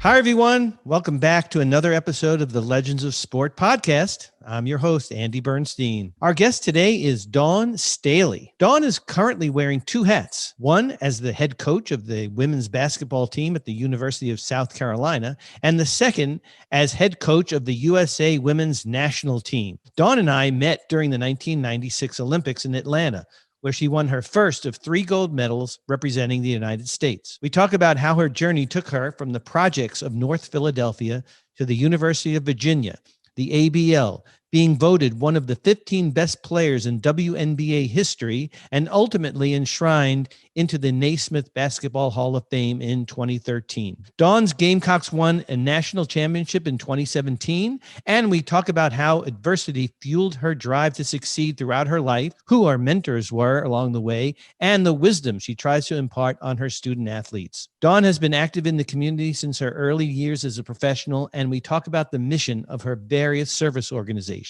Hi, everyone. Welcome back to another episode of the Legends of Sport podcast. I'm your host, Andy Bernstein. Our guest today is Dawn Staley. Dawn is currently wearing two hats, one as the head coach of the women's basketball team at the University of South Carolina, and the second as head coach of the USA women's national team. Dawn and I met during the 1996 Olympics in Atlanta, where she won her first of 3 gold medals representing the United States. We talk about how her journey took her from the projects of North Philadelphia to the University of Virginia, the ABL, being voted one of the 15 best players in WNBA history, and ultimately enshrined into the Naismith Basketball Hall of Fame in 2013. Dawn's Gamecocks won a national championship in 2017, and we talk about how adversity fueled her drive to succeed throughout her life, who our mentors were along the way, and the wisdom she tries to impart on her student athletes. Dawn has been active in the community since her early years as a professional, and we talk about the mission of her various service organizations.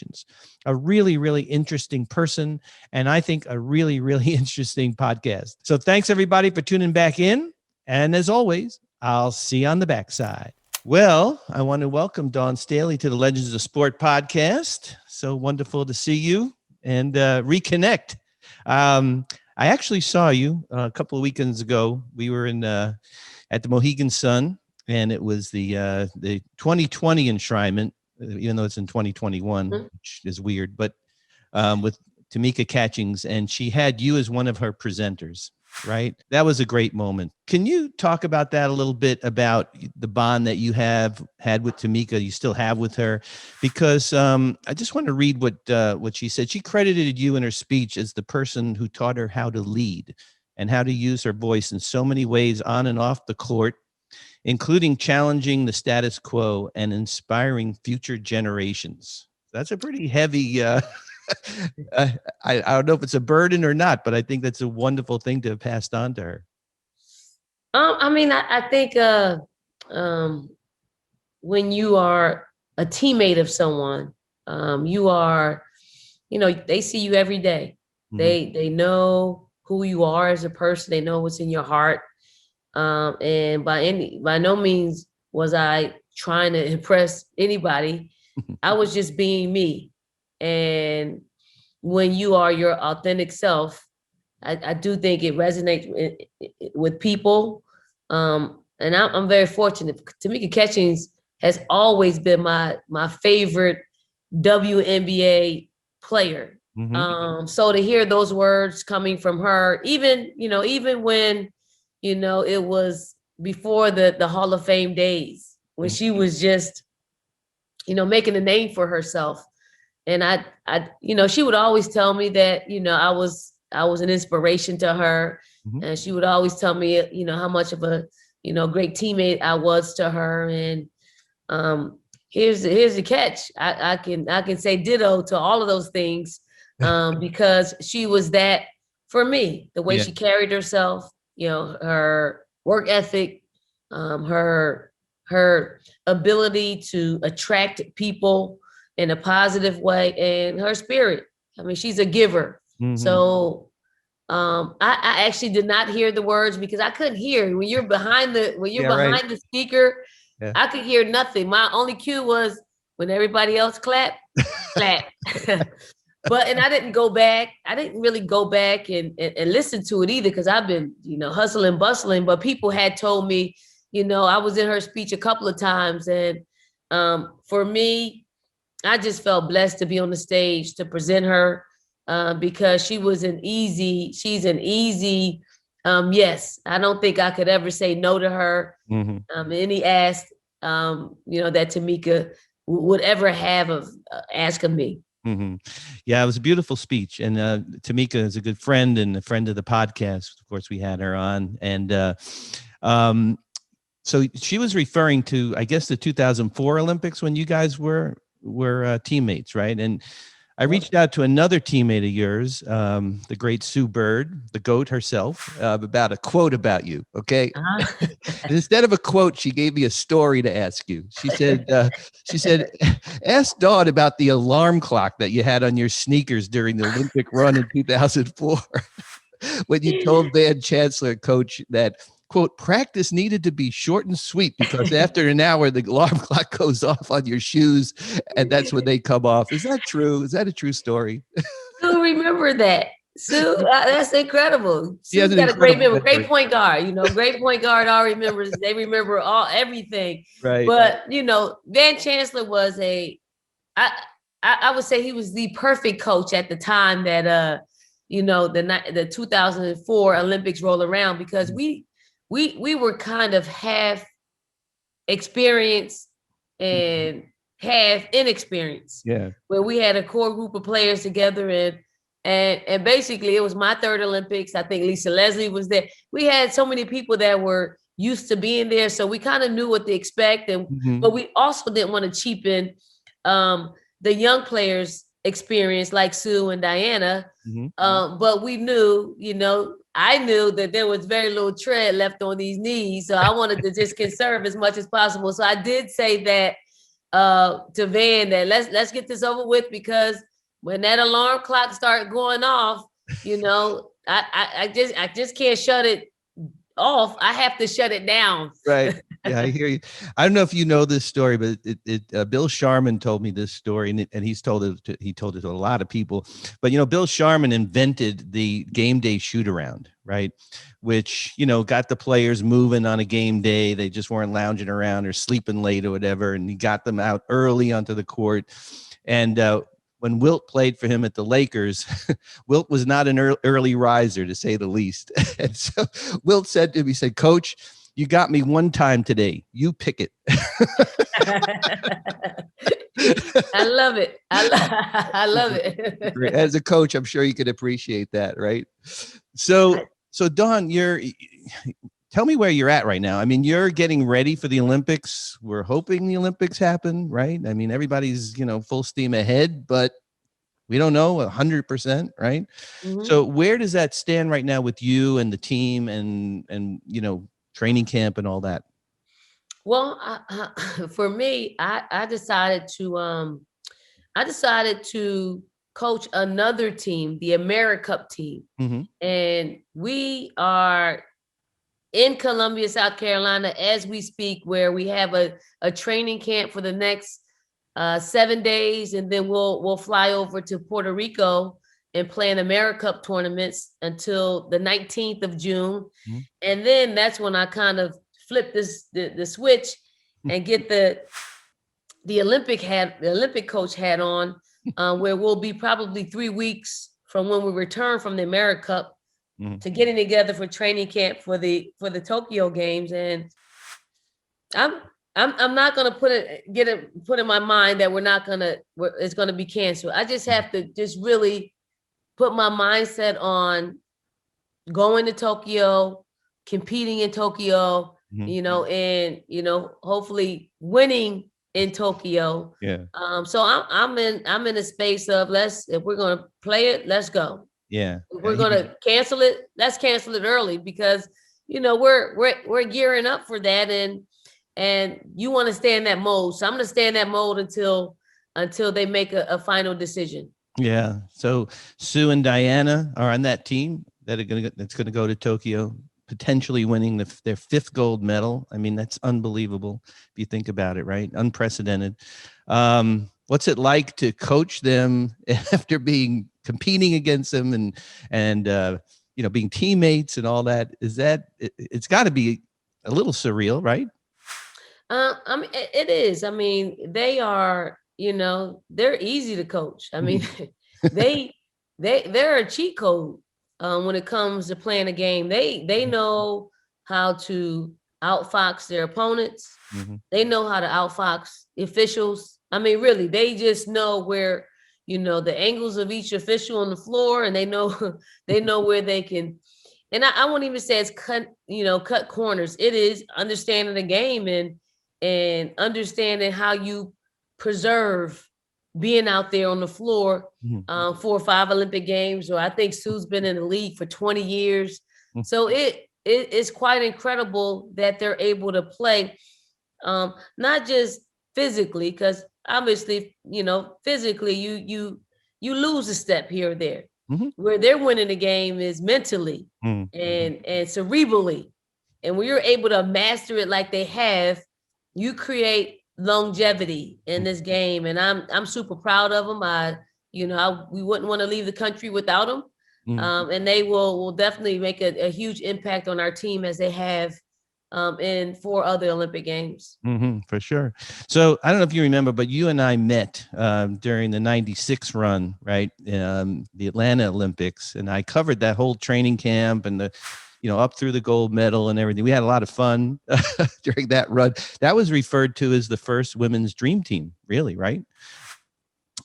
A really, really interesting person, and I think a really, really interesting podcast. So thanks, everybody, for tuning back in. And as always, I'll see you on the backside. Well, I want to welcome Dawn Staley to the Legends of Sport podcast. So wonderful to see you and reconnect. I actually saw you a couple of weekends ago. We were at the Mohegan Sun, and it was the 2020 enshrinement, even though it's in 2021, which is weird, but with Tamika Catchings, and she had you as one of her presenters, right? That was a great moment. Can you talk about that a little bit, about the bond that you had with Tamika, you still have with her? Because I just want to read what she said. She credited you in her speech as the person who taught her how to lead and how to use her voice in so many ways on and off the court, including challenging the status quo and inspiring future generations. That's a pretty heavy, I don't know if it's a burden or not, but I think that's a wonderful thing to have passed on to her. I think when you are a teammate of someone, you are, they see you every day. Mm-hmm. They know who you are as a person. They know what's in your heart. And by no means was I trying to impress anybody. I was just being me. And when you are your authentic self, I do think it resonates with people. And I'm very fortunate. Tamika Catchings has always been my favorite WNBA player. Mm-hmm. So to hear those words coming from her, even when it was before the Hall of Fame days, when she was just, making a name for herself. And I she would always tell me that, I was an inspiration to her. Mm-hmm. And she would always tell me, how much of a, great teammate I was to her. And here's the catch. I can say ditto to all of those things because she was that for me, the way she carried herself. Her work ethic, her ability to attract people in a positive way, and her spirit. I mean, she's a giver. Mm-hmm. So I actually did not hear the words because I couldn't hear when you're behind the speaker. Yeah. I could hear nothing. My only cue was when everybody else clap. And I didn't go back. I didn't really go back and listen to it either because I've been, hustling, bustling. But people had told me, I was in her speech a couple of times. And for me, I just felt blessed to be on the stage to present her because she's an easy yes. I don't think I could ever say no to her. Mm-hmm. Any ask, that Tamika would ever have of asking me. Mm-hmm. Yeah, it was a beautiful speech. And Tamika is a good friend and a friend of the podcast. Of course, we had her on. And so she was referring to, I guess, the 2004 Olympics when you guys were teammates, right? And I reached out to another teammate of yours, the great Sue Bird, the GOAT herself, about a quote about you, okay? Uh-huh. Instead of a quote, she gave me a story to ask you. She said, ask Dawn about the alarm clock that you had on your sneakers during the Olympic run in 2004 when you told Van Chancellor, coach, that, quote, practice needed to be short and sweet because after an hour, the alarm clock goes off on your shoes and that's when they come off. Is that true? Is that a true story? Sue, remember that. Sue, that's incredible. She has Sue's an got a great incredible memory. Great memory. point guard. Great point guard all remembers. They remember everything. Right. But Van Chancellor was I would say he was the perfect coach at the time that the 2004 Olympics rolled around, because we were kind of half experienced and half inexperienced. Yeah. Where we had a core group of players together, and basically it was my third Olympics. I think Lisa Leslie was there. We had so many people that were used to being there, so we kind of knew what to expect, but we also didn't want to cheapen the young players' experience, like Sue and Diana. But we knew, I knew that there was very little tread left on these knees, so I wanted to just conserve as much as possible. So I did say that to Van, that let's get this over with, because when that alarm clock started going off, I just can't shut it off. I have to shut it down. Right. Yeah, I hear you. I don't know if you know this story, but Bill Sharman told me this story, and he told it to a lot of people. But Bill Sharman invented the game day shoot around, right? Which got the players moving on a game day. They just weren't lounging around or sleeping late or whatever, and he got them out early onto the court. And when Wilt played for him at the Lakers, Wilt was not an early riser, to say the least. And so Wilt said to him, he said, "Coach, you got me one time today. You pick it." I love it. I love it. As a coach, I'm sure you could appreciate that, right? So Dawn, tell me where you're at right now. I mean, you're getting ready for the Olympics. We're hoping the Olympics happen, right? I mean, everybody's, full steam ahead, but we don't know 100%, right? So where does that stand right now with you and the team and training camp and all that? Well, for me, I decided to coach another team, the AmeriCup team, and we are in Columbia, South Carolina, as we speak, where we have a training camp for the next 7 days, and then we'll fly over to Puerto Rico and play in AmeriCup tournaments until the 19th of June. And then that's when I kind of flip the switch and get the Olympic coach hat on, where we'll be probably 3 weeks from when we return from the AmeriCup to getting together for training camp for the Tokyo Games. And I'm not gonna put in my mind that it's gonna be canceled. I just have to just really put my mindset on going to Tokyo, competing in Tokyo, and hopefully winning in Tokyo. Yeah. So I'm in a space of if we're gonna play it, let's go. Yeah. If we're gonna cancel it, let's cancel it early, because we're gearing up for that, and you want to stay in that mode. So I'm gonna stay in that mode until they make a final decision. Yeah. So Sue and Diana are on that team that's gonna go to Tokyo, potentially winning their 5th gold medal. I mean, that's unbelievable if you think about it, right? Unprecedented. What's it like to coach them after competing against them and being teammates and all that? It's got to be a little surreal, right? I mean, it is. I mean, they are, they're easy to coach. I mean, they're a cheat code when it comes to playing a game. They know how to outfox their opponents. They know how to outfox officials. I mean, really, they just know where, the angles of each official on the floor, and they know where they can. And I won't even say it's cut corners. It is understanding the game and understanding how you preserve being out there on the floor 4 or 5 Olympic Games. Or I think Sue's been in the league for 20 years. So it is quite incredible that they're able to play, not just physically, because obviously, physically you lose a step here or there. Where they're winning the game is mentally and cerebrally. And when you're able to master it like they have, you create longevity in this game. And I'm super proud of them. We wouldn't want to leave the country without them. And they will definitely make a huge impact on our team as they have in 4 other Olympic Games. For sure. So I don't know if you remember, but you and I met during the 96 run, right? The Atlanta Olympics. And I covered that whole training camp and up through the gold medal and everything. We had a lot of fun during that run. That was referred to as the first women's dream team, really, right?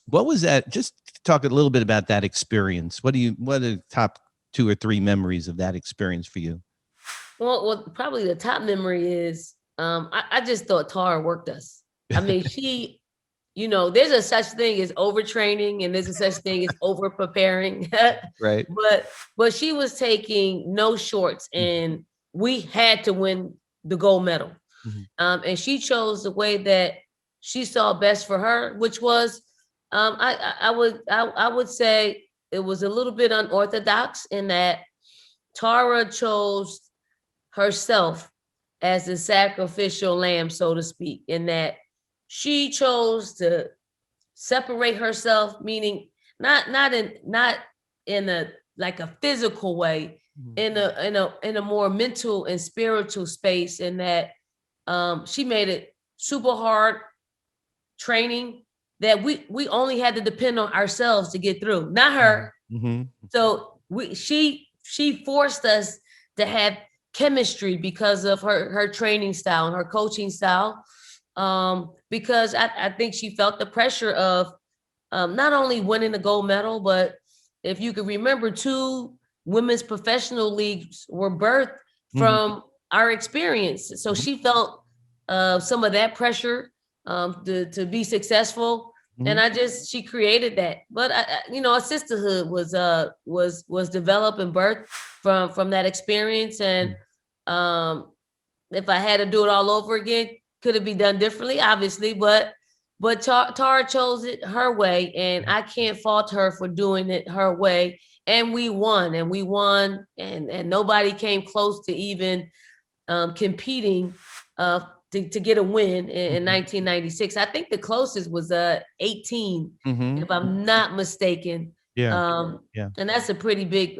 What was that? Just talk a little bit about that experience. What are the top 2 or 3 memories of that experience for you? Well, probably the top memory is I just thought Tara worked us. I mean, she, there's a such thing as overtraining and there's a such thing as over preparing. Right. But she was taking no shorts and we had to win the gold medal. And she chose the way that she saw best for her, which was I would say it was a little bit unorthodox in that Tara chose herself as a sacrificial lamb, so to speak, in that she chose to separate herself, meaning not in a like a physical way, in a more mental and spiritual space, in that she made it super hard training that we only had to depend on ourselves to get through, not her. So she forced us to have chemistry because of her training style and her coaching style. Because I think she felt the pressure of not only winning the gold medal, but if you could remember, 2 women's professional leagues were birthed from our experience. So she felt some of that pressure to be successful. And she created that. But a sisterhood was developed and birthed from that experience. And if I had to do it all over again, could it be done differently? Obviously, but Tara chose it her way, and I can't fault her for doing it her way. And we won, and nobody came close to even competing to get a win in 1996. I think the closest was 18, if I'm not mistaken. And that's a pretty big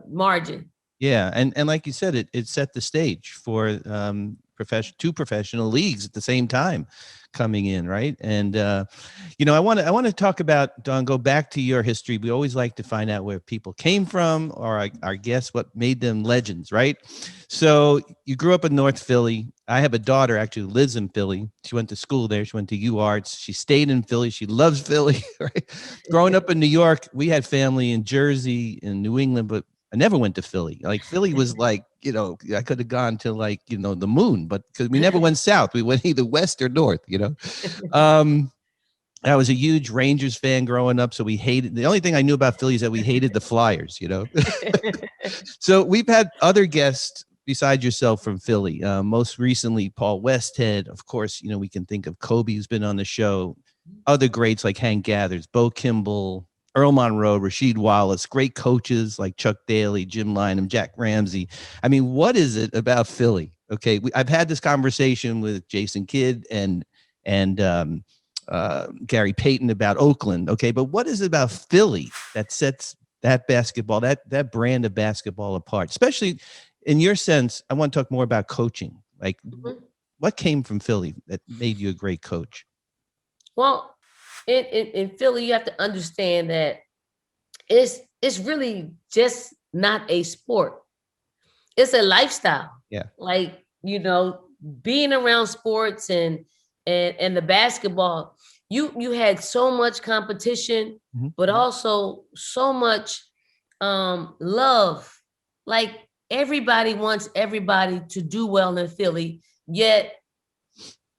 margin. Yeah, and like you said, it set the stage for 2 professional leagues at the same time coming in, right? And I want to talk about, Don, go back to your history. We always like to find out where people came from, or our guests, what made them legends, right? So you grew up in North Philly. I have a daughter actually who lives in Philly. She went to school there. She went to UArts. She stayed in Philly. She loves Philly, right? Growing up in New York, we had family in Jersey, in New England, but I never went to Philly. Like Philly was like, I could have gone to like, the moon, but because we never went south, we went either west or north, I was a huge Rangers fan growing up. So the only thing I knew about Philly is that we hated the Flyers, So we've had other guests besides yourself from Philly. Most recently, Paul Westhead. Of course, we can think of Kobe, who's been on the show. Other greats like Hank Gathers, Bo Kimball, Earl Monroe, Rasheed Wallace, great coaches like Chuck Daly, Jim Lynam, Jack Ramsey. I mean, what is it about Philly? Okay, I've had this conversation with Jason Kidd and Gary Payton about Oakland. Okay, but what is it about Philly that sets that basketball, that brand of basketball apart? Especially in your sense, I want to talk more about coaching. Like, what came from Philly that made you a great coach? Well, in Philly, you have to understand that it's really just not a sport. It's a lifestyle. Yeah. Like, being around sports and the basketball, you had so much competition, but also so much love. Like, everybody wants everybody to do well in Philly, yet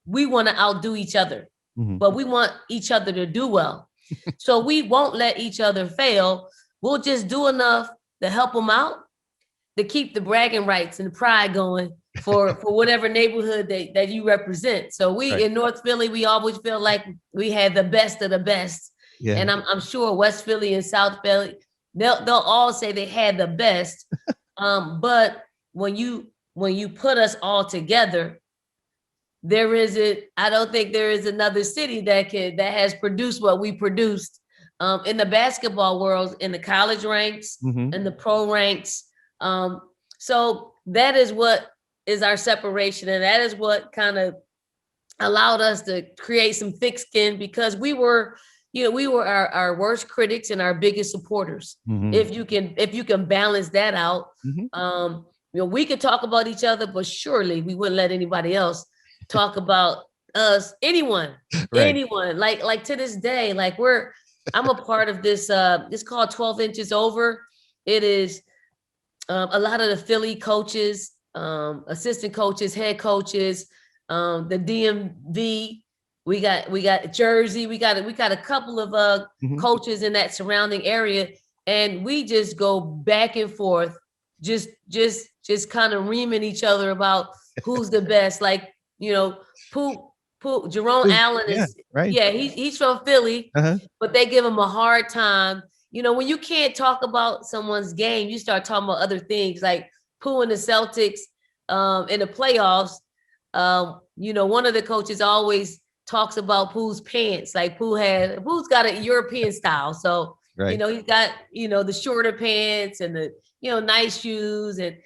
we want to outdo each other. But we want each other to do well. So we won't let each other fail. We'll just do enough to help them out, to keep the bragging rights and the pride going for whatever neighborhood that you represent. So in North Philly, we always feel like we had the best of the best. Yeah. And I'm sure West Philly and South Philly, they'll all say they had the best. But when you when you put us all together, I don't think there is another city that has produced what we produced in the basketball world, in the college ranks, in the pro ranks. So that is what is our separation. And that is what kind of allowed us to create some thick skin, because we were our worst critics and our biggest supporters. If you can balance that out, we could talk about each other, but surely we wouldn't let anybody else talk about us, anyone, like to this day, like I'm a part of this, it's called 12 Inches Over. It is a lot of the Philly coaches, assistant coaches, head coaches, the DMV, we got Jersey, we got a couple of coaches in that surrounding area, and we just go back and forth, just kind of reaming each other about who's the best. Like, Jerome Allen is he's from Philly, but they give him a hard time. When you can't talk about someone's game, you start talking about other things, like Pooh and the Celtics in the playoffs. One of the coaches always talks about Pooh's pants. Like Pooh's got a European style. So, he's got, the shorter pants and the, nice shoes, and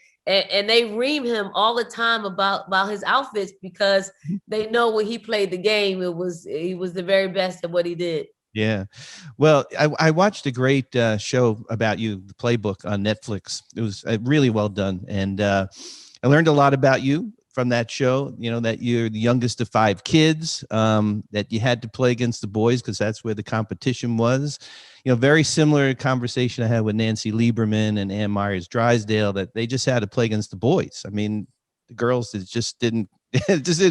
they ream him all the time about his outfits, because they know when he played the game, he was the very best at what he did. Yeah. Well, I watched a great show about you, The Playbook, on Netflix. It was really well done. And I learned a lot about you from that show, that you're the youngest of 5 kids, that you had to play against the boys because that's where the competition was. Very similar conversation I had with Nancy Lieberman and Ann Myers Drysdale, that they just had to play against the boys. I mean, the girls just didn't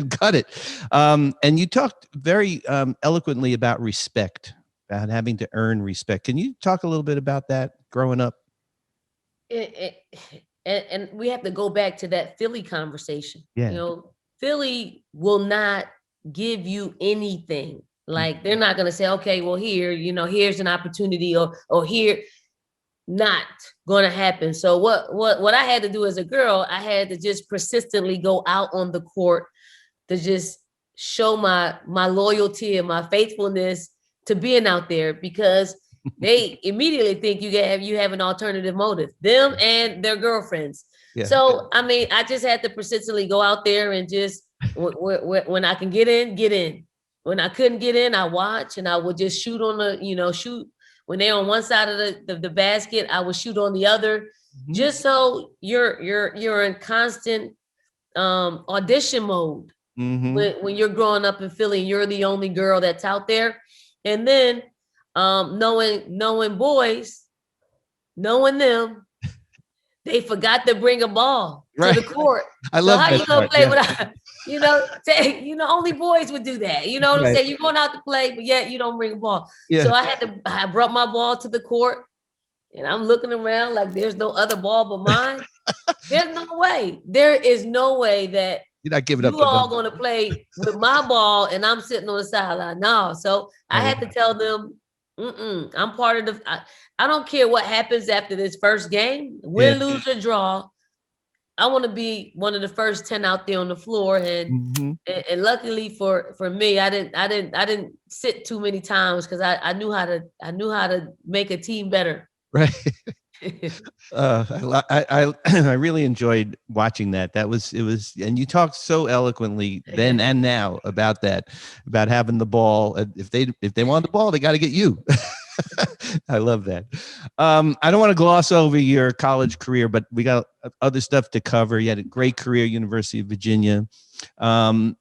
cut it. And you talked very eloquently about respect, about having to earn respect. Can you talk a little bit about that growing up? And we have to go back to that Philly conversation. Yeah. Philly will not give you anything. Like, they're not going to say, okay, well, here's an opportunity, or here, not going to happen. So what I had to do as a girl, I had to just persistently go out on the court to just show my loyalty and my faithfulness to being out there, because they immediately think you have an alternative motive, them and their girlfriends. Yeah. So, I mean, I just had to persistently go out there and just, when I can get in. When I couldn't get in, I watch, and I would just shoot on shoot when they're on one side of the basket, I would shoot on the other, just so you're in constant audition mode when you're growing up in Philly and you're the only girl that's out there. And then knowing boys, knowing them, they forgot to bring a ball to the court. I love that. So how you gonna play without? Only boys would do that. You know what I'm saying? You're going out to play, but yet you don't bring a ball. Yeah. So I brought my ball to the court, and I'm looking around like there's no other ball but mine. There's no way. There is no way that you're not giving up. You all going to play with my ball, and I'm sitting on the sideline. No. So I had to tell them, I'm part of I don't care what happens after this first game, win, lose, or draw. I want to be one of the first 10 out there on the floor, and luckily for me, I didn't sit too many times, because I knew how to make a team better. Right. I really enjoyed watching that. It was, and you talked so eloquently then and now about that, about having the ball. If they want the ball, they got to get you. I love that. I don't want to gloss over your college career, but we got other stuff to cover. You had a great career, University of Virginia. Then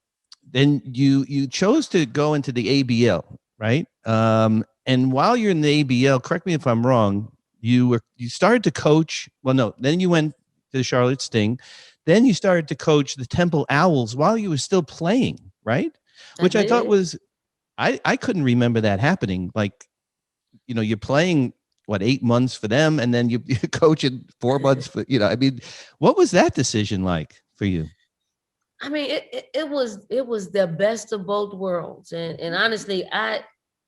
you chose to go into the ABL, right? And while you're in the ABL, correct me if I'm wrong, you started to coach. Well, no, then you went to the Charlotte Sting. Then you started to coach the Temple Owls while you were still playing, right? Which I thought was, I couldn't remember that happening. Like, you're playing 8 months for them, and then you're coaching 4 months for, I mean, what was that decision like for you? I mean, it was the best of both worlds. And honestly,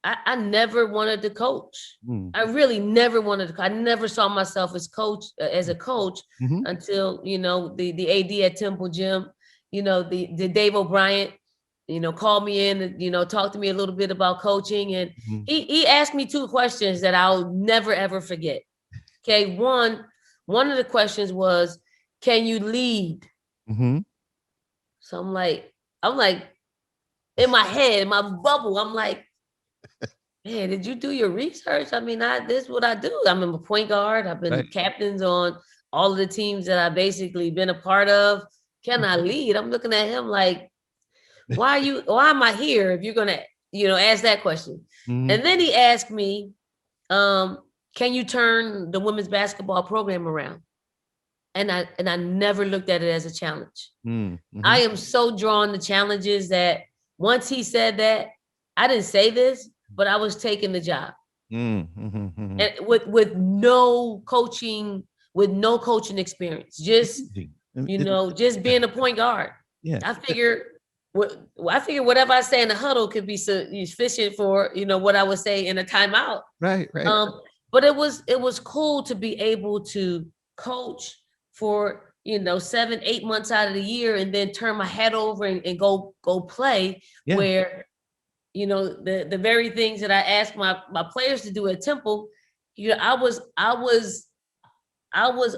I never wanted to coach. I really never wanted to. I never saw myself as a coach until, the AD at Temple Gym, the Dave O'Brien, called me in and, talked to me a little bit about coaching. And he asked me 2 questions that I'll never, ever forget. Okay. One of the questions was, can you lead? So I'm like, in my head, in my bubble, I'm like, man, did you do your research? I mean, this is what I do. I'm a point guard. I've been captains on all of the teams that I've basically been a part of. Can I lead? I'm looking at him like, why am I here if you're gonna, ask that question? And then he asked me, can you turn the women's basketball program around? And I never looked at it as a challenge. I am so drawn to challenges that once he said that, I didn't say this, but I was taking the job. And with no coaching experience, just just being a point guard. Yeah. I figure whatever I say in the huddle could be sufficient for what I would say in a timeout. Right. But it was cool to be able to coach for 7-8 months out of the year and then turn my head over and go play where the very things that I asked my players to do at Temple, I was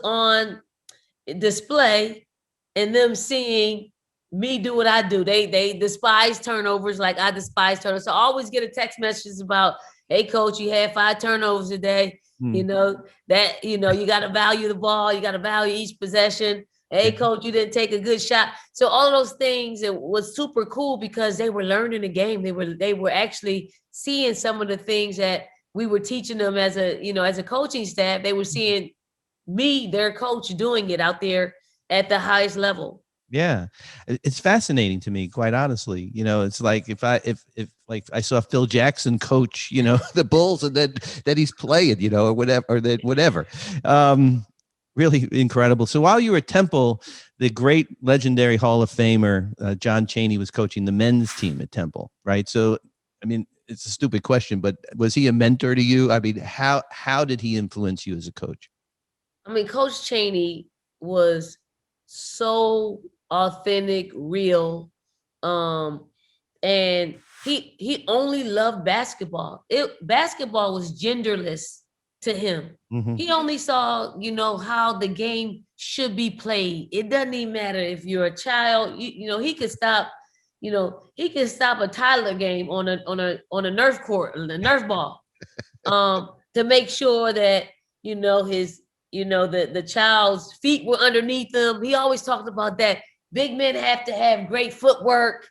on display and them seeing me do what I do. They despise turnovers like I despise turnovers. So I always get a text message about, hey coach, you had 5 turnovers today. You got to value the ball. You got to value each possession. Hey coach, you didn't take a good shot. So all of those things, it was super cool because they were learning the game. They were actually seeing some of the things that we were teaching them as a coaching staff. They were seeing me, their coach, doing it out there at the highest level. Yeah. It's fascinating to me, quite honestly. It's like if I saw Phil Jackson coach, the Bulls and then he's playing, or whatever. Really incredible. So while you were at Temple, the great legendary Hall of Famer, John Chaney, was coaching the men's team at Temple, right? So, I mean, it's a stupid question, but was he a mentor to you? I mean, how did he influence you as a coach? I mean, Coach Chaney was so authentic, real, and he only loved basketball. Basketball was genderless to him. He only saw, how the game should be played. It doesn't even matter if you're a child. He could stop. He could stop a Tyler game on a Nerf court, a Nerf ball, to make sure that the child's feet were underneath them. He always talked about that. Big men have to have great footwork.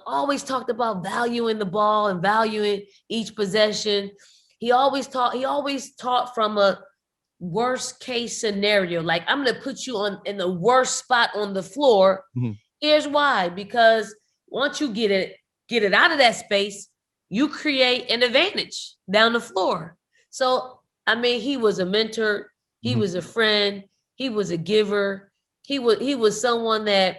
Always talked about valuing the ball and valuing each possession. He always taught from a worst case scenario. Like, I'm going to put you in the worst spot on the floor. Here's why, because once you get it out of that space, you create an advantage down the floor. So, I mean, he was a mentor. He was a friend. He was a giver. He was someone that,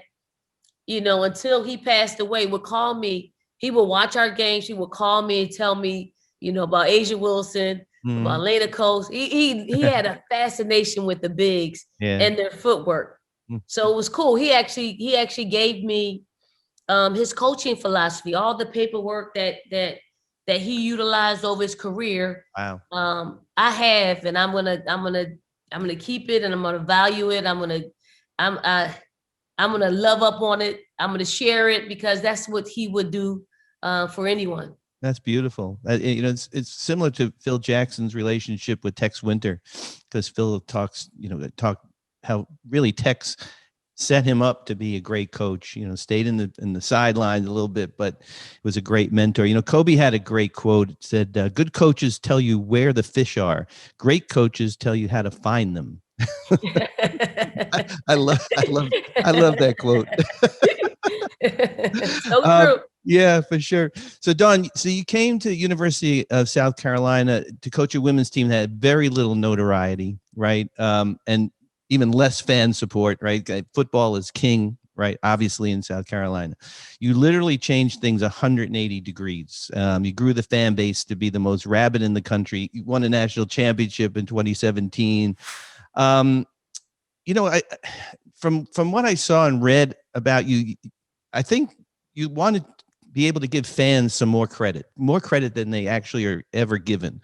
until he passed away, would call me. He would watch our games. He would call me and tell me, about Asia Wilson, about Lena Coast. He had a fascination with the bigs and their footwork. So it was cool. He actually gave me his coaching philosophy, all the paperwork that he utilized over his career. Wow. I have, and I'm gonna keep it, and I'm gonna value it. I'm gonna love up on it. I'm gonna share it because that's what he would do for anyone. That's beautiful. It's similar to Phil Jackson's relationship with Tex Winter, because Phil talks how really Tex set him up to be a great coach. Stayed in the sidelines a little bit, but was a great mentor. Kobe had a great quote. It said, "Good coaches tell you where the fish are. Great coaches tell you how to find them." I love that quote. So true. Yeah, for sure. So Dawn, you came to the University of South Carolina to coach a women's team that had very little notoriety, right? And even less fan support, right? Football is king right? Obviously in South Carolina, you literally changed things 180 degrees. You grew the fan base to be the most rabid in the country. You won a national championship in 2017. From what I saw and read about you, I think you wanted to be able to give fans some more credit than they actually are ever given,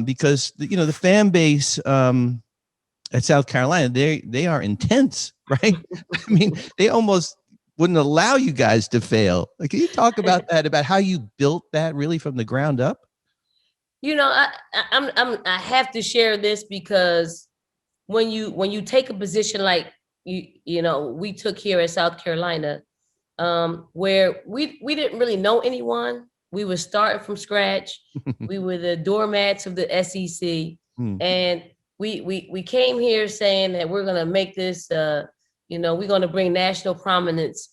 because the fan base at South Carolina, they are intense, right? I mean, they almost wouldn't allow you guys to fail. Like, can you talk about that? About how you built that really from the ground up? I have to share this because when you take a position like we took here at South Carolina, where we didn't really know anyone. We were starting from scratch. We were the doormats of the SEC, and we came here saying that we're going to make this, we're going to bring national prominence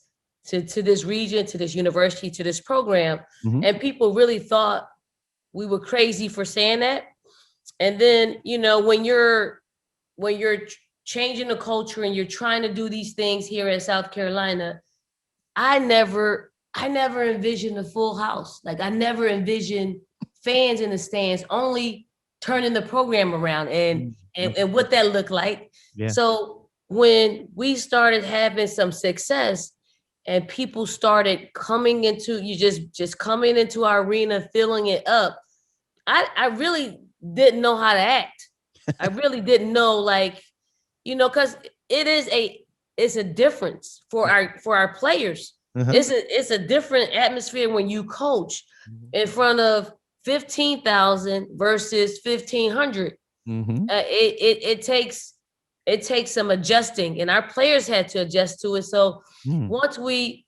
to this region, to this university, to this program. And people really thought we were crazy for saying that. And then, when you're changing the culture and you're trying to do these things here at South Carolina, I never envisioned a full house. Like, I never envisioned fans in the stands, only turning the program around and what that looked like. Yeah. So when we started having some success and people started coming into, just coming into our arena, filling it up, I really didn't know how to act. I really didn't know, because it's a difference for our players. It's a different atmosphere when you coach in front of 15,000 versus 1,500. It takes some adjusting, and our players had to adjust to it. So once I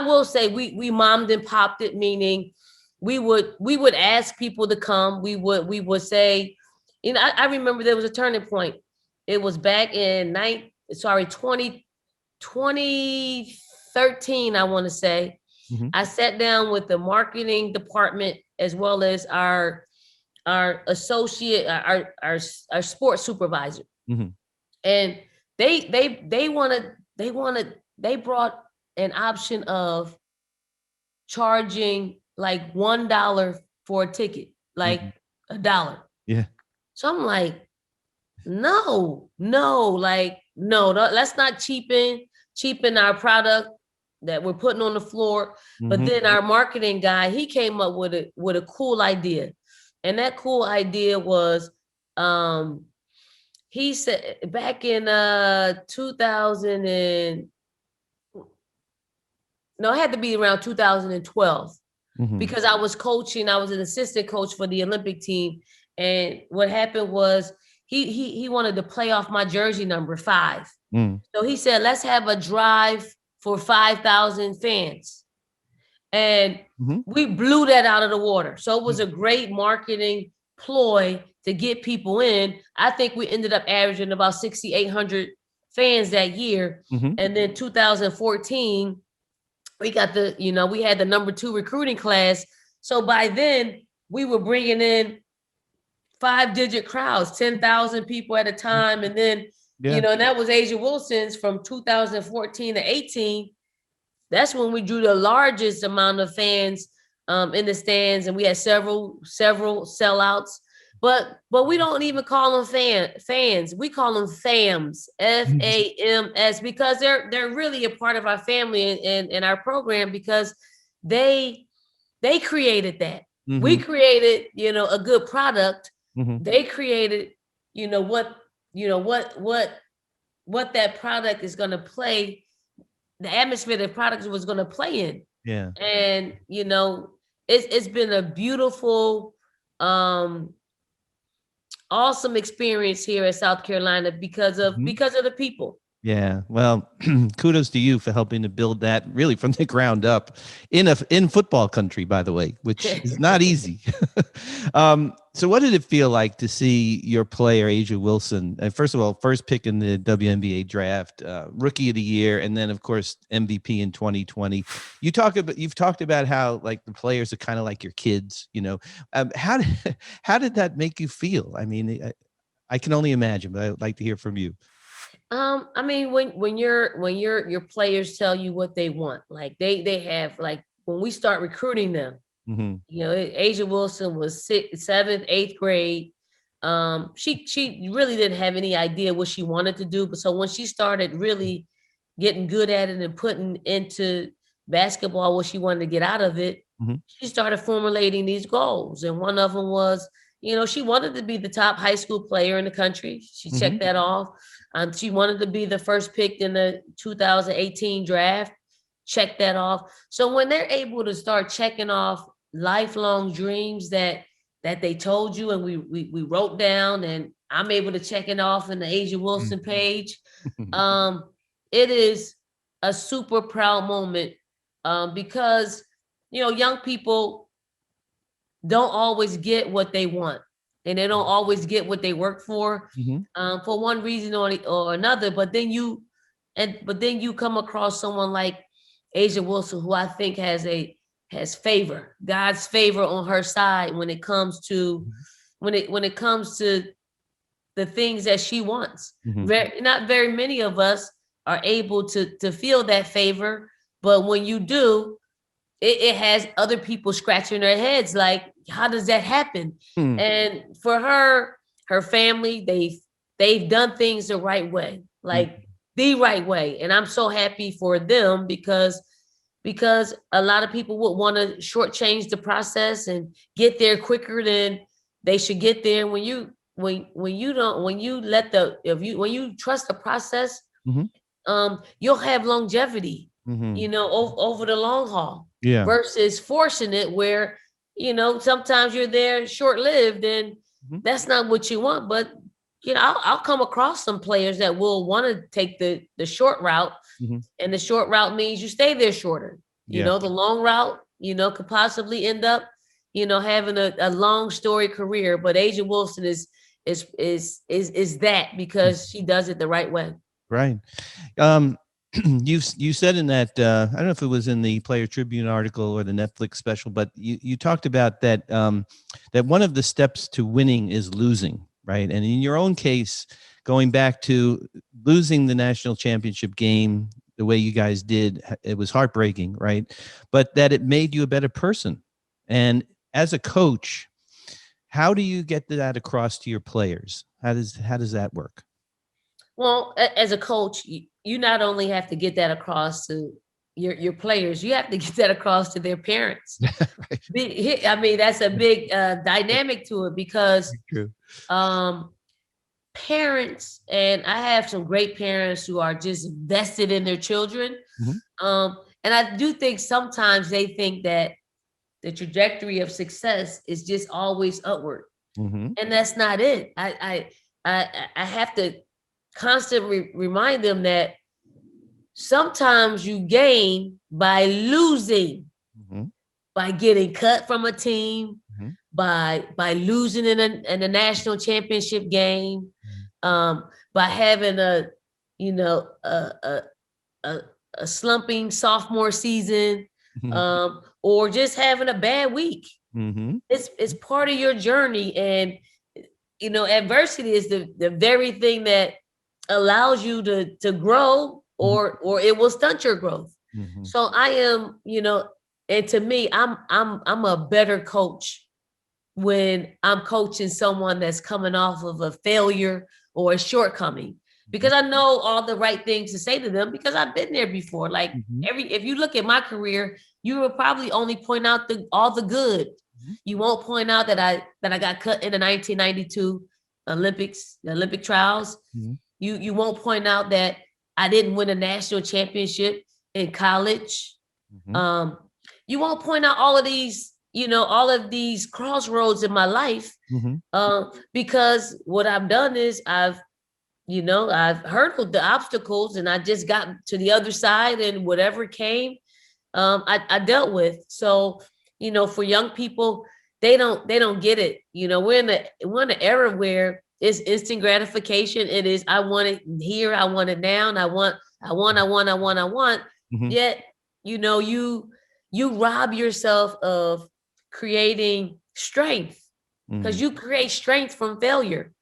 will say we mommed and popped it, meaning we would ask people to come. We would say, I remember there was a turning point. It was back in 2013, I want to say. I sat down with the marketing department as well as our associate, our sports supervisor, and they brought an option of charging like $1 for a ticket, like $1. Yeah. So I'm like, no, let's not cheapen our product that we're putting on the floor. But then our marketing guy, he came up with a cool idea. And that cool idea was, he said back in 2000 and no, it had to be around 2012, because I was coaching. I was an assistant coach for the Olympic team. And what happened was he wanted to play off my jersey number 5. So he said, let's have a drive for 5,000 fans. And we blew that out of the water. So it was a great marketing ploy to get people in. I think we ended up averaging about 6,800 fans that year. And then 2014, we got we had the number 2 recruiting class. So by then we were bringing in 5-digit crowds, 10,000 people at a time. And then, and that was Asia Wilson's from 2014 to 18. That's when we drew the largest amount of fans in the stands. And we had several sellouts, but we don't even call them fans. We call them FAMs, FAMS, because they're really a part of our family and our program, because they created that. We created, a good product. They created, what that product is going to play, the atmosphere the product was going to play in. Yeah. And, it's been a beautiful, awesome experience here at South Carolina because of the people. Yeah. Well, kudos to you for helping to build that really from the ground up in football country, by the way, which is not easy. So what did it feel like to see your player, Asia Wilson, first of all, first pick in the WNBA draft, rookie of the year, and then of course, MVP in 2020. You've talked about how like the players are kind of like your kids, how did that make you feel? I mean, I can only imagine, but I'd like to hear from you. I mean, when your players tell you what they want, like they have, like when we start recruiting them, Mm-hmm. Asia Wilson was seventh, eighth grade. She really didn't have any idea what she wanted to do, but so when she started really getting good at it and putting into basketball what she wanted to get out of it, Mm-hmm. she started formulating these goals, and one of them was, she wanted to be the top high school player in the country. She checked that off. She wanted to be the first pick in the 2018 draft. Check that off. So when they're able to start checking off lifelong dreams that they told you and we wrote down, and I'm able to check it off in the Asia Wilson page, it is a super proud moment, because young people don't always get what they want, and they don't always get what they work for one reason or another. But then you come across someone like Asia Wilson, who I think has favor, God's favor on her side when it comes to when it comes to the things that she wants. Not very many of us are able to feel that favor, but when you do, it has other people scratching their heads like, how does that happen? And for her family, they've done things the right way, like the right way. And I'm so happy for them, because a lot of people would want to shortchange the process and get there quicker than they should get there. When you trust the process, you'll have longevity, over the long haul. Yeah. Versus forcing it where, sometimes you're there short-lived, and that's not what you want. But, I'll come across some players that will want to take the short route, and the short route means you stay there shorter. The long route, could possibly end up, having a long story career. But Asia Wilson is that, because she does it the right way. Right. You said in that, I don't know if it was in the Players Tribune article or the Netflix special, but you talked about that, that one of the steps to winning is losing, right? And in your own case, going back to losing the national championship game the way you guys did, it was heartbreaking, right? But that it made you a better person. And as a coach, how do you get that across to your players? How does that work? Well, as a coach, you not only have to get that across to your players, you have to get that across to their parents. Right. I mean, that's a big dynamic to it, because True. Parents, and I have some great parents who are just vested in their children. And I do think sometimes they think that the trajectory of success is just always upward. And that's not it. I have to constantly remind them that sometimes you gain by losing, by getting cut from a team, by losing in a national championship game, by having a slumping sophomore season, or just having a bad week. It's part of your journey, and adversity is the very thing that allows you to grow, or it will stunt your growth. So I am, and to me, I'm a better coach when I'm coaching someone that's coming off of a failure or a shortcoming, because I know all the right things to say to them, because I've been there before. Like if you look at my career, you will probably only point out all the good. You won't point out that I got cut in the 1992 Olympics, the Olympic trials. You won't point out that I didn't win a national championship in college. You won't point out all of these crossroads in my life, because what I've done is I've hurdled the obstacles, and I just got to the other side, and whatever came, I dealt with. So, for young people, they don't get it. We're in an era where it's instant gratification. It is, I want it here, I want it now, and I want. Yet, you rob yourself of creating strength, because you create strength from failure.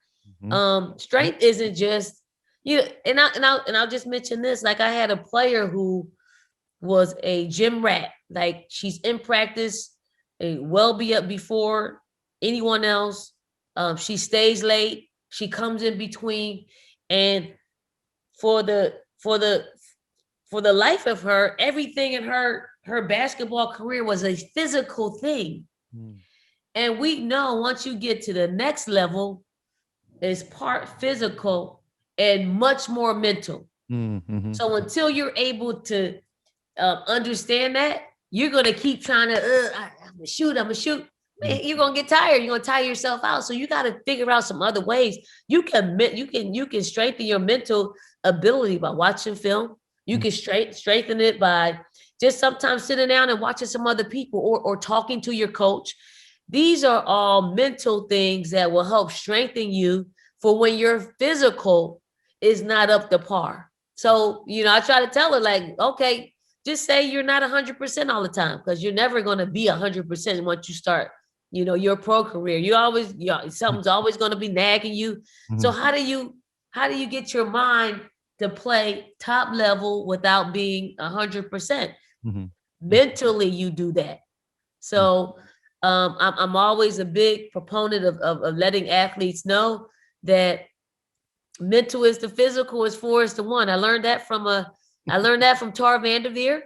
Strength isn't just I'll just mention this. Like I had a player who was a gym rat. Like she's in practice, well be up before anyone else. She stays late. She comes in between, and for the for the for the life of her, everything in her basketball career was a physical thing. And we know once you get to the next level, it's part physical and much more mental. So until you're able to understand that, you're gonna keep trying to I'm gonna shoot. Man, you're gonna get tired. You're gonna tire yourself out. So you got to figure out some other ways. You can strengthen your mental ability by watching film. You can strengthen it by just sometimes sitting down and watching some other people or talking to your coach. These are all mental things that will help strengthen you for when your physical is not up to par. So, I try to tell her, like, okay, just say you're not 100% all the time, because you're never going to be 100% once you start, your pro career. Something's always going to be nagging you. So how do you get your mind to play top level without being 100%? Mentally, you do that. So I'm always a big proponent of letting athletes know that mental is the physical as 4 is to 1. I learned that from Tar Vanderveer,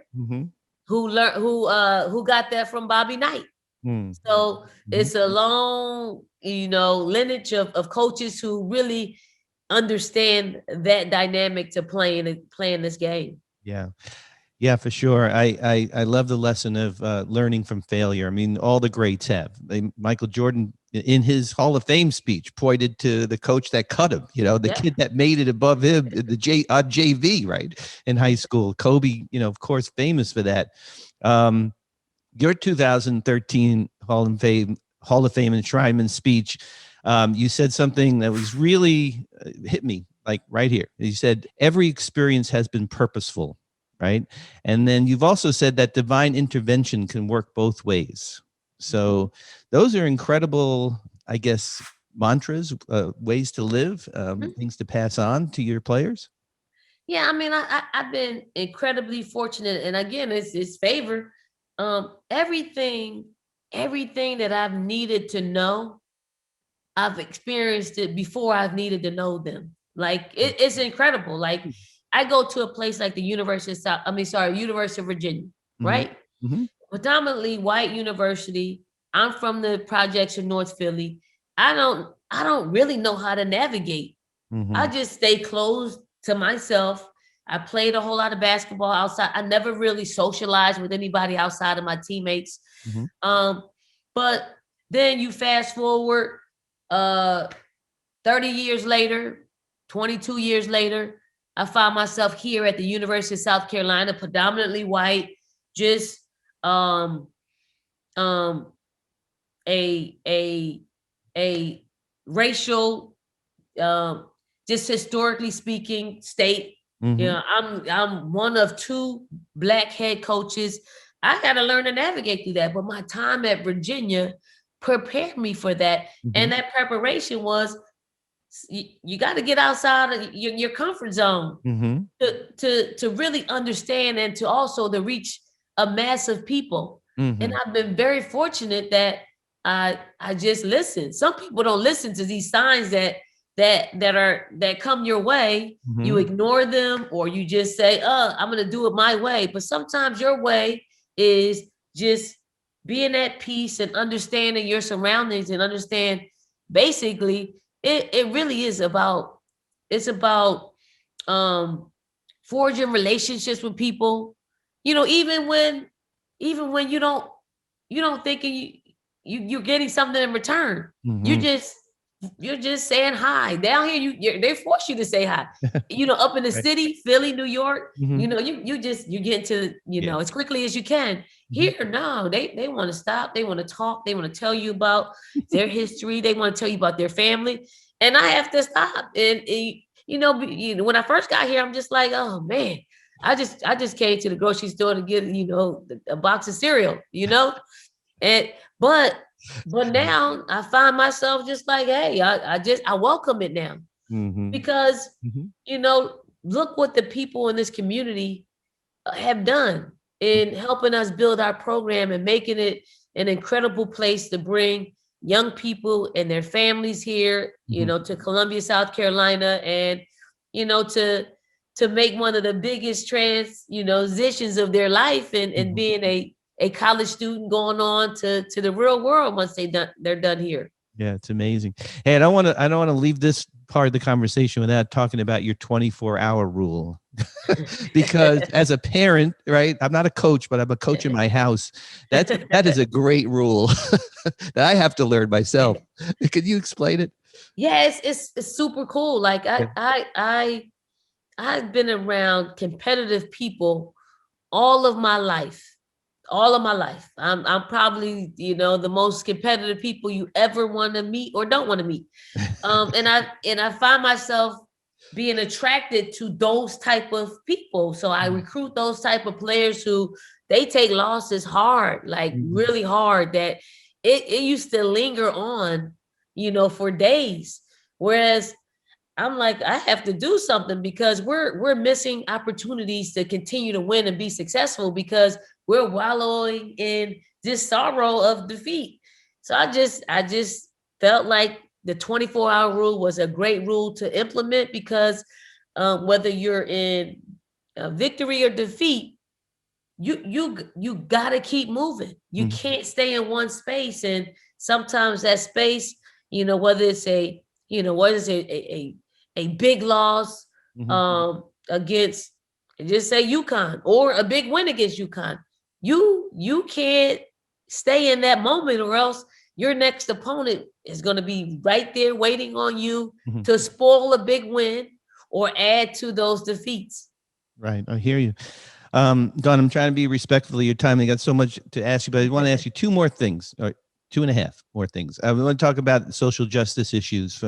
who got that from Bobby Knight. So it's a long, lineage of coaches who really understand that dynamic to play in this game. Yeah, for sure. I love the lesson of learning from failure. I mean, all the greats have. Michael Jordan, in his Hall of Fame speech, pointed to the coach that cut him, the kid that made it above him, the JV, right, in high school. Kobe, of course, famous for that. Your 2013 Hall of Fame enshrinement speech, you said something that was really hit me, like right here. You said, every experience has been purposeful. Right. And then you've also said that divine intervention can work both ways. So those are incredible, I guess, mantras, ways to live, things to pass on to your players. Yeah, I mean, I've been incredibly fortunate. And again, it's favor. Everything that I've needed to know, I've experienced it before I've needed to know them. Like it's incredible. Like I go to a place like the University of Virginia, right? Predominantly white university. I'm from the projects in North Philly. I don't really know how to navigate. I just stay closed to myself. I played a whole lot of basketball outside. I never really socialized with anybody outside of my teammates. But then you fast forward 30 years later, 22 years later, I found myself here at the University of South Carolina, predominantly white, just a racial, just historically speaking, state. I'm one of 2 Black head coaches. I got to learn to navigate through that. But my time at Virginia prepared me for that. And that preparation was, you got to get outside of your comfort zone to really understand and to also to reach a mass of people. And I've been very fortunate that I just listen. Some people don't listen to these signs that come your way. You ignore them, or you just say, I'm going to do it my way. But sometimes your way is just being at peace and understanding your surroundings and understand basically it really is about, it's about forging relationships with people, even when you don't think you're getting something in return. You're just saying hi. Down here, they force you to say hi. Up in the city, Philly, New York, you get to, as quickly as you can. Here, no, they want to stop. They want to talk. They want to tell you about their history. They want to tell you about their family. And I have to stop. And when I first got here, I'm just like, oh man, I just came to the grocery store to get, a box of cereal, but now I find myself just like, hey, I welcome it now. because, look what the people in this community have done in helping us build our program and making it an incredible place to bring young people and their families here, to Columbia, South Carolina, and, to make one of the biggest transitions of their life and being a college student going on to the real world once they're done here. Yeah, it's amazing. Hey, I don't want to leave this part of the conversation without talking about your 24-hour rule. Because as a parent, right, I'm not a coach, but I'm a coach in my house. That is a great rule that I have to learn myself. Could you explain it? Yeah, it's super cool. Like I've been around competitive people all of my life. I'm probably, the most competitive people you ever want to meet or don't want to meet. And I find myself being attracted to those type of people. So I recruit those type of players who they take losses hard, like really hard, that it used to linger on, for days. Whereas I'm like, I have to do something because we're missing opportunities to continue to win and be successful because we're wallowing in this sorrow of defeat. So I just felt like the 24-hour rule was a great rule to implement because whether you're in victory or defeat, you gotta keep moving. You can't stay in one space, and sometimes that space, whether it's a big loss against, just say UConn, or a big win against UConn. You can't stay in that moment, or else your next opponent is going to be right there waiting on you to spoil a big win or add to those defeats. Right. I hear you. Don, I'm trying to be respectful of your time. I got so much to ask you, but I want to ask you two more things, or 2.5 more things. I want to talk about social justice issues,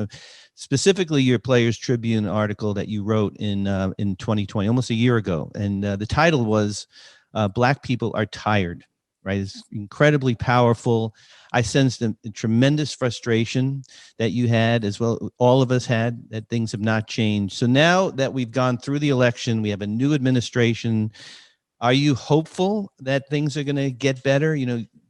specifically your Players Tribune article that you wrote in 2020, almost a year ago. And the title was Black People Are Tired, right? It's incredibly powerful. I sensed a tremendous frustration that you had, as well, all of us had, that things have not changed. So now that we've gone through the election, we have a new administration. Are you hopeful that things are going to get better?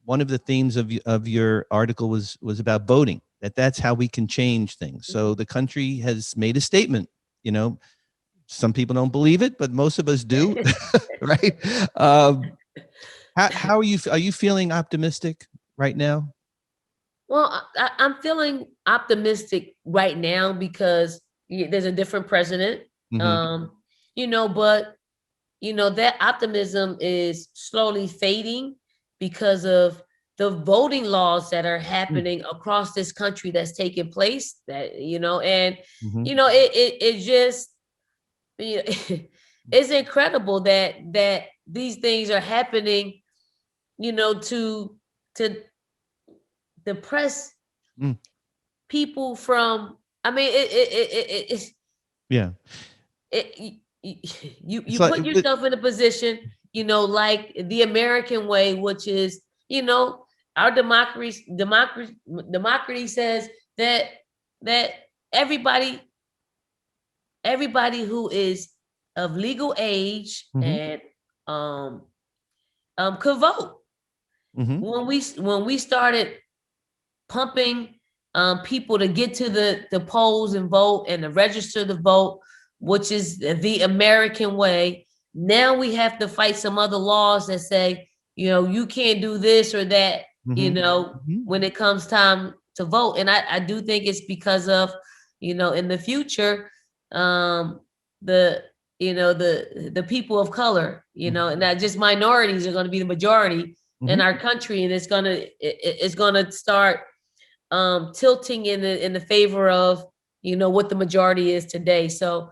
One of the themes of your article was about voting, that's how we can change things. So the country has made a statement. Some people don't believe it, but most of us do, right? How are you feeling optimistic right now? Well, I'm feeling optimistic right now because there's a different president, but that optimism is slowly fading because of the voting laws that are happening across this country that's taking place. It just, it's incredible that these things are happening, to depress people from. I mean, it's you put yourself in a position, like the American way, which is, our democracy says that everybody who is of legal age and could vote. When we started pumping people to get to the polls and vote and to register to vote, which is the American way, now we have to fight some other laws that say, you can't do this or that, when it comes time to vote. And I do think it's because of, in the future, the people of color, and not just minorities are going to be the majority in our country, and it's gonna start tilting in the favor of what the majority is today. So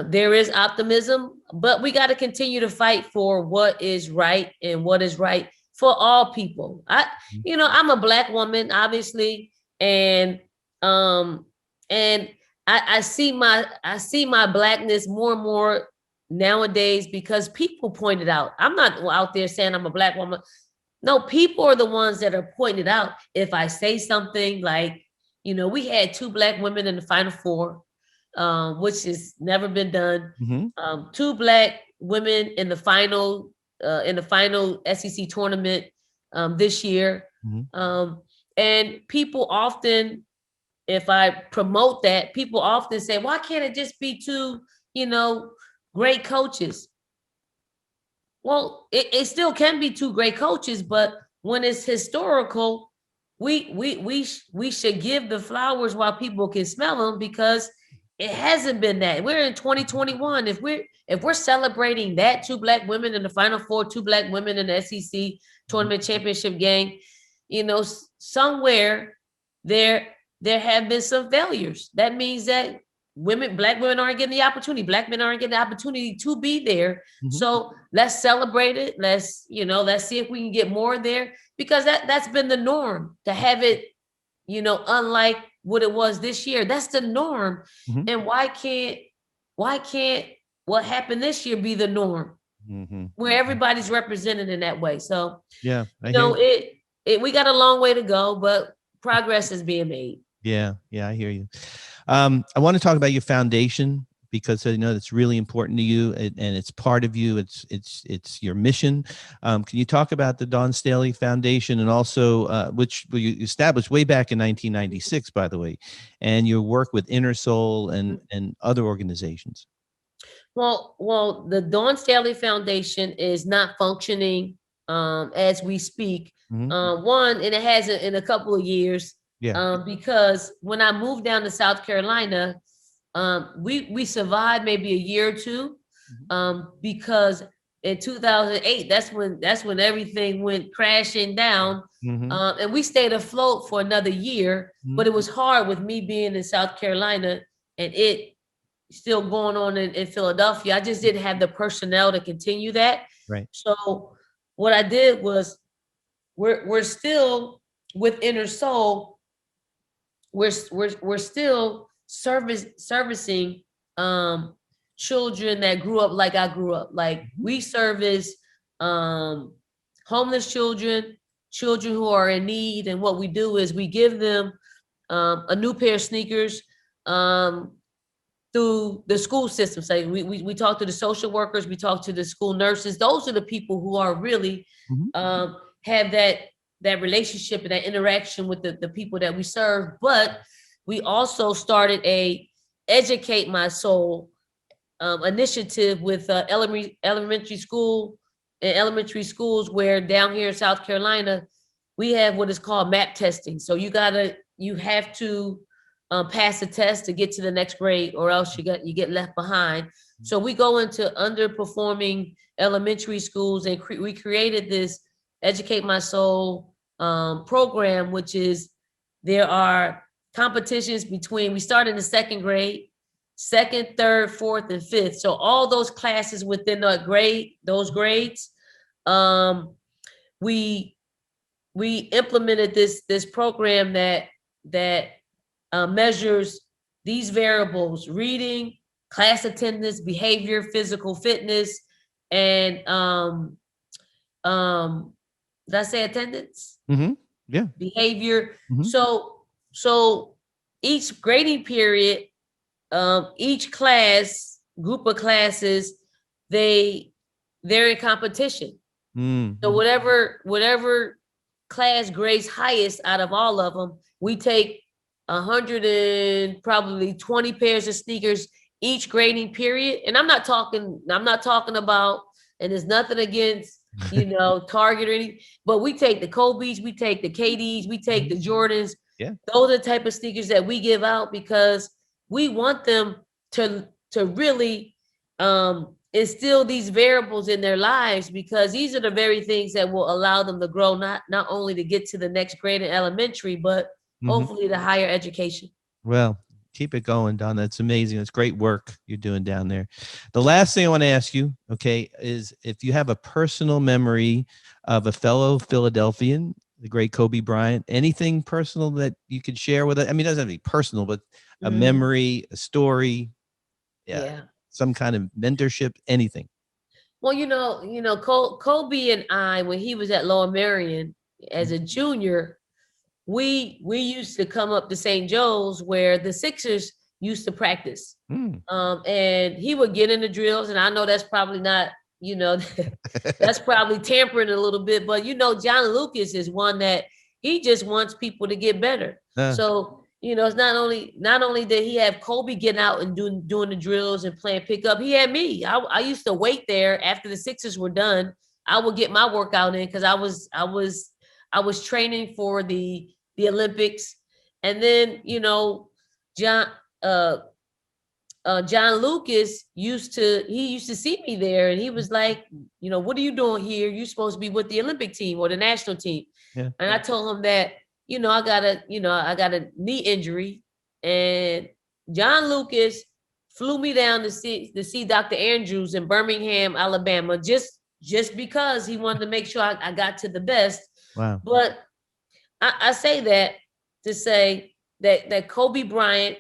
there is optimism, but we got to continue to fight for what is right and what is right for all people. I'm a Black woman, obviously, and I see my Blackness more and more nowadays because people point it out. I'm not out there saying I'm a Black woman. No, people are the ones that are pointing out. If I say something like, We had 2 Black women in the Final Four, which has never been done. 2 Black women in the final SEC tournament this year. And people often, if I promote that, people often say, why can't it just be 2, great coaches? Well, it still can be 2 great coaches, but when it's historical, we should give the flowers while people can smell them, because it hasn't been that. We're in 2021. If we're celebrating that 2 Black women in the Final Four, 2 Black women in the SEC tournament championship game, somewhere there have been some failures. That means that Black women aren't getting the opportunity. Black men aren't getting the opportunity to be there. So let's celebrate it. Let's see if we can get more there, because that's been the norm, to have it, unlike what it was this year. That's the norm. And why can't what happened this year be the norm, where everybody's represented in that way? So yeah, we got a long way to go, but progress is being made. Yeah, I hear you. I want to talk about your foundation, because I know that's really important to you, and it's part of you. It's your mission. Can you talk about the Dawn Staley Foundation, and also which you established way back in 1996, by the way, and your work with Inner Soul and other organizations? Well, the Dawn Staley Foundation is not functioning as we speak. One, and it hasn't in a couple of years. Because when I moved down to South Carolina, we survived maybe a year or two, because in 2008, that's when everything went crashing down, and we stayed afloat for another year. But it was hard with me being in South Carolina and it still going on in Philadelphia. I just didn't have the personnel to continue that. Right. So what I did was, we're still with Inner Soul. We're still servicing children that grew up like I grew up. Like, we service homeless children who are in need, and what we do is we give them a new pair of sneakers through the school system. So we talk to the social workers, we talk to the school nurses. Those are the people who are really have that relationship and that interaction with the people that we serve. But we also started a Educate My Soul initiative with elementary school and elementary schools, where down here in South Carolina, we have what is called MAP testing. So you have to pass a test to get to the next grade, or else you get left behind. So we go into underperforming elementary schools, and we created this Educate My Soul program, which is, there are competitions we start in the second grade, second, third, fourth, and fifth. So all those classes within those grades, we implemented this program that measures these variables: reading, class attendance, behavior, physical fitness, and did I say attendance? Yeah. Behavior. So each grading period, each group of classes, they're in competition. So whatever class grades highest out of all of them, we take 120 pairs of sneakers each grading period. And I'm not talking about, and there's nothing against Target or anything, but we take the Kobe's, we take the KD's, we take the Jordans. Yeah. Those are the type of sneakers that we give out, because we want them to really instill these variables in their lives, because these are the very things that will allow them to grow, not only to get to the next grade in elementary, but hopefully the higher education. Well, keep it going, Don. That's amazing. It's great work you're doing down there. The last thing I want to ask you, okay, is if you have a personal memory of a fellow Philadelphian, the great Kobe Bryant, anything personal that you could share with it? I mean, it doesn't have to be personal, but a memory, a story, some kind of mentorship, anything. Well, Kobe and I, when he was at Lower Merion as a junior, we used to come up to St. Joe's where the Sixers used to practice. And he would get in the drills, and I know that's probably not, that's probably tampering a little bit, but John Lucas is one that he just wants people to get better. So, it's not only did he have Kobe getting out and doing the drills and playing pickup, he had me. I used to wait there after the Sixers were done. I would get my workout in because I was training for the Olympics. And then, John Lucas used to see me there, and he was like, what are you doing here? You're supposed to be with the Olympic team or the national team. Yeah. And I told him that, I got a knee injury, and John Lucas flew me down to see Dr. Andrews in Birmingham, Alabama, just because he wanted to make sure I got to the best. Wow. But I say that to say that Kobe Bryant,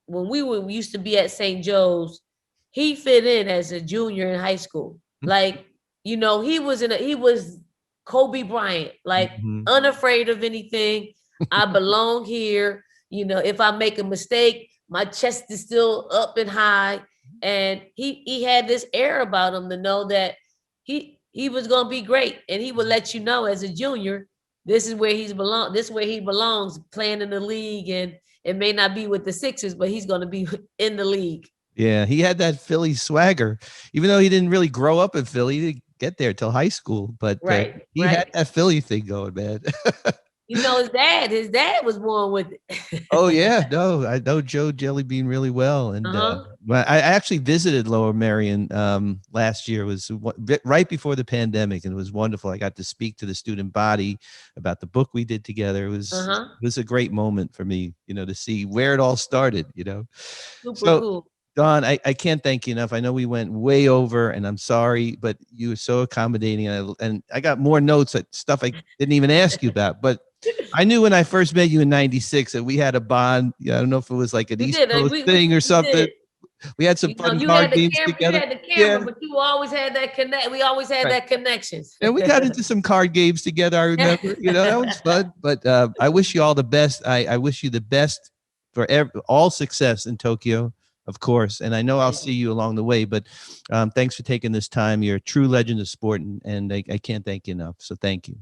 when we used to be at St. Joe's, he fit in as a junior in high school. Like, he was Kobe Bryant, like unafraid of anything. I belong here. If I make a mistake, my chest is still up and high. And he had this air about him to know that he was going to be great. And he would let you know as a junior, this is where he belongs, playing in the league. And it may not be with the Sixers, but he's going to be in the league. Yeah, he had that Philly swagger, even though he didn't really grow up in Philly. He didn't get there till high school, but he had that Philly thing going, man. His dad was born with it. Oh yeah, no, I know Joe Jellybean really well, and I actually visited Lower Merion last year. It was right before the pandemic, and it was wonderful. I got to speak to the student body about the book we did together. It was a great moment for me, to see where it all started. Super cool. Don, I can't thank you enough. I know we went way over, and I'm sorry, but you were so accommodating, and I got more notes, stuff I didn't even ask you about, but I knew when I first met you in '96 that we had a bond. I don't know if it was like an East Coast thing or something. We had some fun card games together. You had the camera, but you always had that connect. We always had that connection. And we got into some card games together. I remember, that was fun. But I wish you all the best. I wish you the best for all success in Tokyo, of course. And I know I'll see you along the way. But thanks for taking this time. You're a true legend of sport, and I can't thank you enough. So thank you.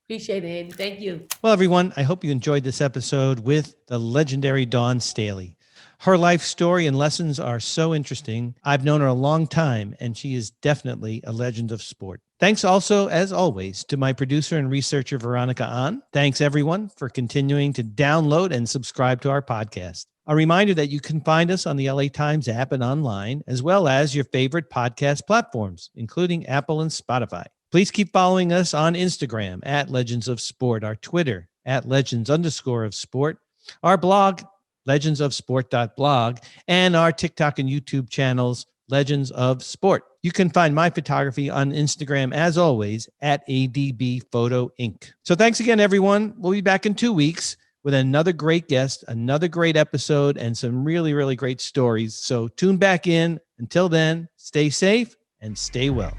Appreciate it, Andy. Thank you. Well, everyone, I hope you enjoyed this episode with the legendary Dawn Staley. Her life story and lessons are so interesting. I've known her a long time, and she is definitely a legend of sport. Thanks also, as always, to my producer and researcher, Veronica Ahn. Thanks, everyone, for continuing to download and subscribe to our podcast. A reminder that you can find us on the LA Times app and online, as well as your favorite podcast platforms, including Apple and Spotify. Please keep following us on Instagram at Legends of Sport, our Twitter at Legends_of_Sport, our blog, legendsofsport.blog, and our TikTok and YouTube channels, Legends of Sport. You can find my photography on Instagram, as always, at ADB Photo Inc. So thanks again, everyone. We'll be back in 2 weeks with another great guest, another great episode, and some really, really great stories. So tune back in. Until then, stay safe and stay well.